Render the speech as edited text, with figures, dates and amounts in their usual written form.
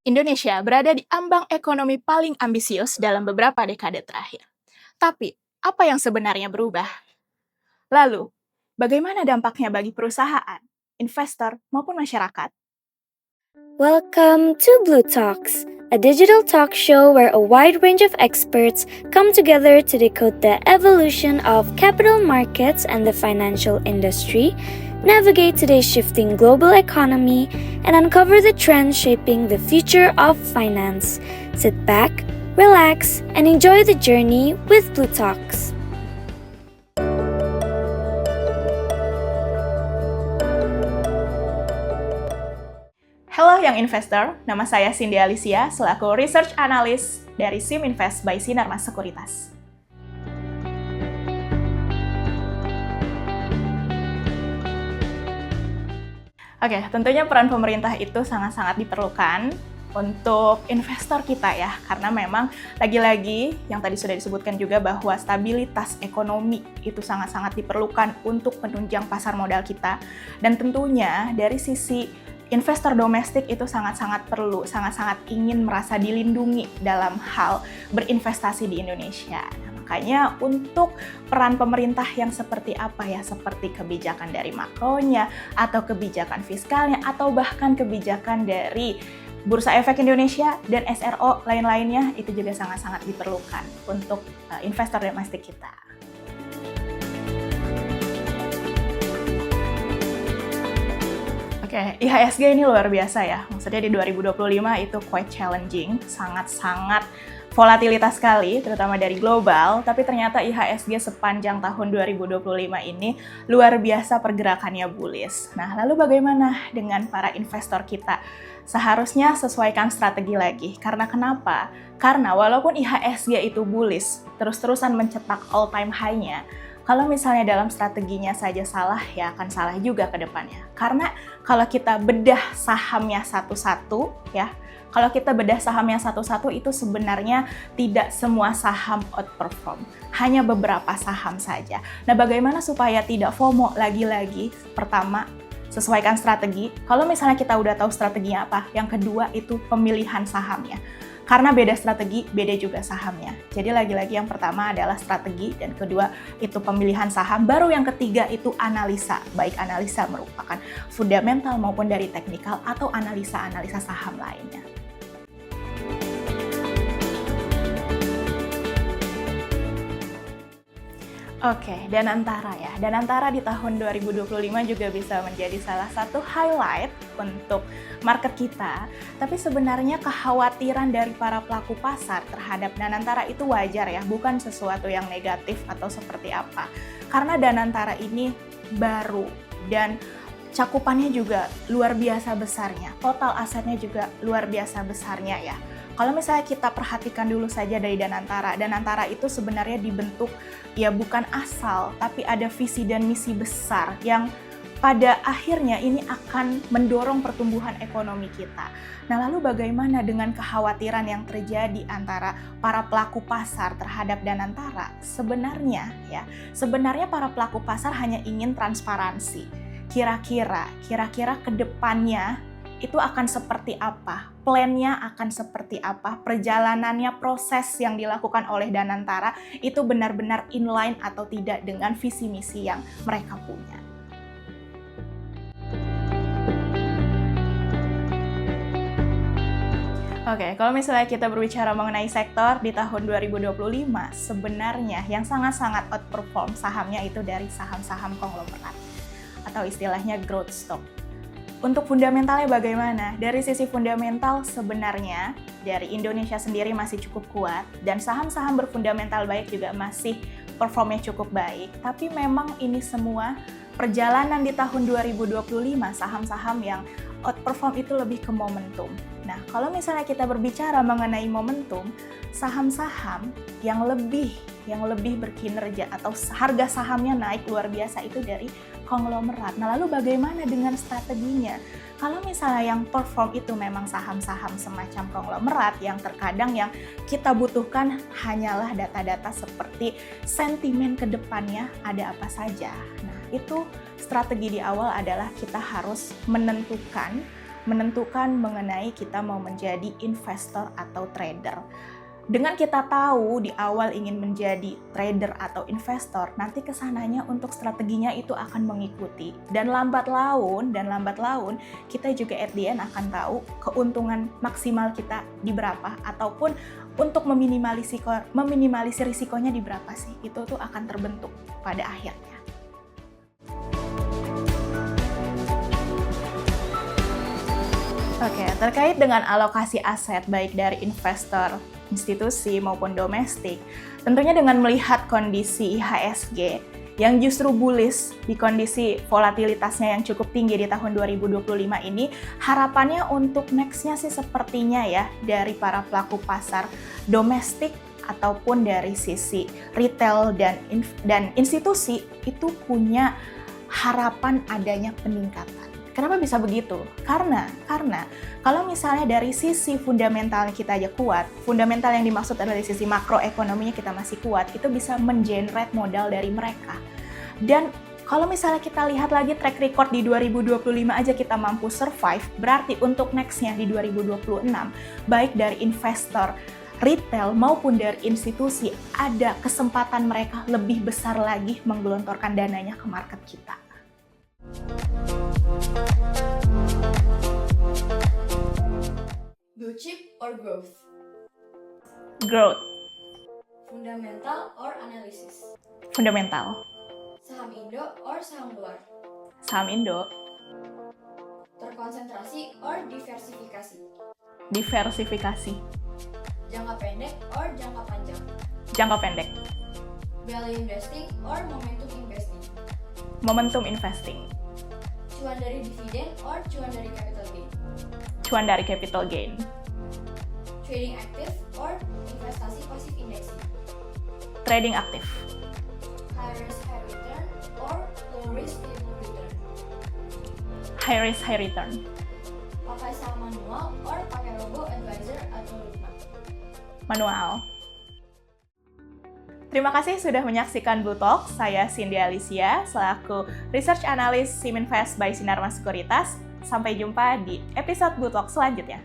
Indonesia berada di ambang ekonomi paling ambisius dalam beberapa dekade terakhir. Tapi, apa yang sebenarnya berubah? Lalu, bagaimana dampaknya bagi perusahaan, investor, maupun masyarakat? Welcome to Blue Talks, a digital talk show where a wide range of experts come together to decode the evolution of capital markets and the financial industry, navigate today's shifting global economy, and uncover the trends shaping the future of finance. Sit back, relax, and enjoy the journey with Blue Talks. Halo Young Investor, nama saya Cindy Alicia selaku Research Analyst dari SIM Invest by Sinarmas Sekuritas. Oke, tentunya peran pemerintah itu sangat-sangat diperlukan untuk investor kita ya, karena memang lagi-lagi yang tadi sudah disebutkan juga bahwa stabilitas ekonomi itu sangat-sangat diperlukan untuk menunjang pasar modal kita, dan tentunya dari sisi investor domestik itu sangat-sangat perlu, sangat-sangat ingin merasa dilindungi dalam hal berinvestasi di Indonesia. Makanya untuk peran pemerintah yang seperti apa ya, seperti kebijakan dari makronya, atau kebijakan fiskalnya, atau bahkan kebijakan dari Bursa Efek Indonesia dan SRO lain-lainnya, itu juga sangat-sangat diperlukan untuk investor domestik kita. Oke, IHSG ini luar biasa ya. Maksudnya di 2025 itu quite challenging, sangat-sangat volatilitas sekali, terutama dari global, tapi ternyata IHSG sepanjang tahun 2025 ini luar biasa pergerakannya bullish. Nah, lalu bagaimana dengan para investor kita? Seharusnya sesuaikan strategi lagi. Karena kenapa? Karena walaupun IHSG itu bullish, terus-terusan mencetak all-time high-nya, kalau misalnya dalam strateginya saja salah, ya akan salah juga ke depannya. Karena kalau kita bedah sahamnya satu-satu, ya, kalau kita bedah sahamnya satu-satu itu sebenarnya tidak semua saham outperform, hanya beberapa saham saja. Nah, bagaimana supaya tidak FOMO lagi-lagi? Pertama, sesuaikan strategi. Kalau misalnya kita udah tahu strateginya apa, yang kedua itu pemilihan sahamnya. Karena beda strategi, beda juga sahamnya. Jadi lagi-lagi yang pertama adalah strategi, dan kedua itu pemilihan saham, baru yang ketiga itu analisa. Baik analisa merupakan fundamental maupun dari teknikal atau analisa-analisa saham lainnya. Oke, Danantara ya. Danantara di tahun 2025 juga bisa menjadi salah satu highlight untuk market kita. Tapi sebenarnya kekhawatiran dari para pelaku pasar terhadap Danantara itu wajar ya, bukan sesuatu yang negatif atau seperti apa. Karena Danantara ini baru dan cakupannya juga luar biasa besarnya. Total asetnya juga luar biasa besarnya ya. Kalau misalnya kita perhatikan dulu saja dari Danantara, Danantara itu sebenarnya dibentuk ya bukan asal, tapi ada visi dan misi besar yang pada akhirnya ini akan mendorong pertumbuhan ekonomi kita. Nah, lalu bagaimana dengan kekhawatiran yang terjadi antara para pelaku pasar terhadap Danantara? Sebenarnya para pelaku pasar hanya ingin transparansi. Kira-kira ke depannya itu akan seperti apa, plan-nya akan seperti apa, perjalanannya, proses yang dilakukan oleh Danantara itu benar-benar inline atau tidak dengan visi misi yang mereka punya. Oke, kalau misalnya kita berbicara mengenai sektor di tahun 2025, sebenarnya yang sangat-sangat outperform sahamnya itu dari saham-saham konglomerat atau istilahnya growth stock. Untuk fundamentalnya bagaimana? Dari sisi fundamental sebenarnya dari Indonesia sendiri masih cukup kuat dan saham-saham berfundamental baik juga masih performnya cukup baik. Tapi memang ini semua perjalanan di tahun 2025 saham-saham yang outperform itu lebih ke momentum. Nah, kalau misalnya kita berbicara mengenai momentum, saham-saham yang lebih berkinerja atau harga sahamnya naik luar biasa itu dari konglomerat. Nah, lalu bagaimana dengan strateginya? Kalau misalnya yang perform itu memang saham-saham semacam konglomerat yang terkadang yang kita butuhkan hanyalah data-data seperti sentimen ke depannya ada apa saja. Nah, itu strategi di awal adalah kita harus menentukan menentukan mengenai kita mau menjadi investor atau trader. Dengan kita tahu di awal ingin menjadi trader atau investor, nanti kesananya untuk strateginya itu akan mengikuti. Dan lambat laun, kita juga at the end akan tahu keuntungan maksimal kita di berapa, ataupun untuk meminimalisir risikonya di berapa sih. Itu tuh akan terbentuk pada akhirnya. Oke, terkait dengan alokasi aset baik dari investor institusi maupun domestik, tentunya dengan melihat kondisi IHSG yang justru bullish di kondisi volatilitasnya yang cukup tinggi di tahun 2025 ini, harapannya untuk next-nya sih sepertinya ya dari para pelaku pasar domestik ataupun dari sisi retail dan institusi itu punya harapan adanya peningkatan. Kenapa bisa begitu? Karena kalau misalnya dari sisi fundamental kita aja kuat, fundamental yang dimaksud adalah dari sisi makroekonominya kita masih kuat, itu bisa mengenerate modal dari mereka. Dan kalau misalnya kita lihat lagi track record di 2025 aja kita mampu survive, berarti untuk next-nya di 2026, baik dari investor retail maupun dari institusi, ada kesempatan mereka lebih besar lagi menggelontorkan dananya ke market kita. Blue chip or growth? Growth. Fundamental or analysis? Fundamental. Saham Indo or saham luar? Saham Indo. Terkonsentrasi or diversifikasi? Diversifikasi. Jangka pendek or jangka panjang? Jangka pendek. Value investing or momentum investing? Momentum investing. Cuan dari dividen or cuan dari capital gain? Cuan dari capital gain. Trading aktif or investasi pasif indexing? Trading aktif. High risk high return or low risk low return? High risk high return. Pakai saham manual or pakai robo advisor atau roadmap? Manual. Terima kasih sudah menyaksikan Blue Talk. Saya Cindy Alicia, selaku Research Analyst SIM Invest by Sinarmas Sekuritas. Sampai jumpa di episode Blue Talk selanjutnya.